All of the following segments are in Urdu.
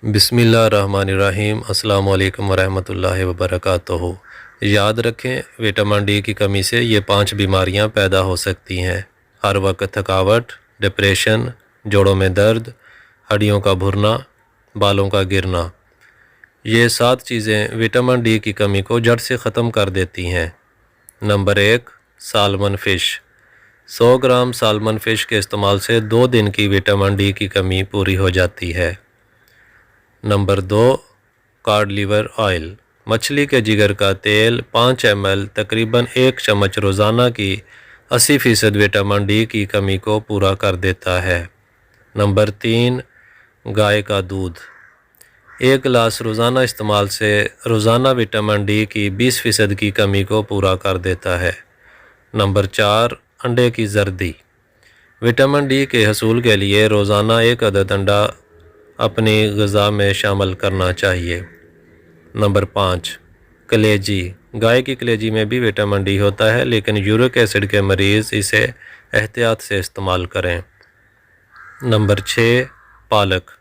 بسم اللہ الرحمن الرحیم۔ السلام علیکم ورحمۃ اللہ وبرکاتہ۔ یاد رکھیں، وٹامن ڈی کی کمی سے یہ 5 بیماریاں پیدا ہو سکتی ہیں: ہر وقت تھکاوٹ، ڈپریشن، جوڑوں میں درد، ہڈیوں کا بھرنا، بالوں کا گرنا۔ یہ 7 چیزیں وٹامن ڈی کی کمی کو جڑ سے ختم کر دیتی ہیں۔ Number 1، salmon fish. 100 gram salmon fish کے استعمال سے 2 دن کی وٹامن ڈی کی کمی پوری ہو جاتی ہے۔ نمبر 2، کاڈ لیور آئل۔ مچھلی کے جگر کا تیل 5 ml تقریباً 1 چمچ روزانہ کی 80% وٹامن ڈی کی کمی کو پورا کر دیتا ہے۔ نمبر 3، گائے کا دودھ۔ 1 گلاس روزانہ استعمال سے روزانہ وٹامن ڈی کی 20% کی کمی کو پورا کر دیتا ہے۔ نمبر 4، انڈے کی زردی۔ وٹامن ڈی کے حصول کے لیے روزانہ 1 عدد انڈا اپنی غذا میں شامل کرنا چاہیے۔ نمبر 5، کلیجی۔ گائے کی کلیجی میں بھی وٹامن ڈی ہوتا ہے، لیکن یورک ایسڈ کے مریض اسے احتیاط سے استعمال کریں۔ نمبر 6، پالک۔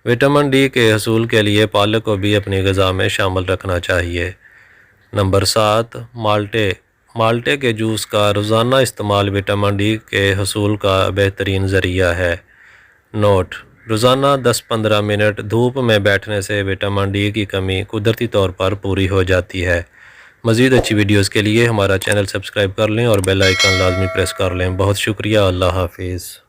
وٹامن ڈی کے حصول کے لیے پالک کو بھی اپنی غذا میں شامل رکھنا چاہیے۔ نمبر 7، مالٹے۔ مالٹے کے جوس کا روزانہ استعمال وٹامن ڈی کے حصول کا بہترین ذریعہ ہے۔ نوٹ: روزانہ 10-15 منٹ دھوپ میں بیٹھنے سے وٹامن ڈی کی کمی قدرتی طور پر پوری ہو جاتی ہے۔ مزید اچھی ویڈیوز کے لیے ہمارا چینل سبسکرائب کر لیں اور بیل آئیکن لازمی پریس کر لیں۔ بہت شکریہ۔ اللہ حافظ۔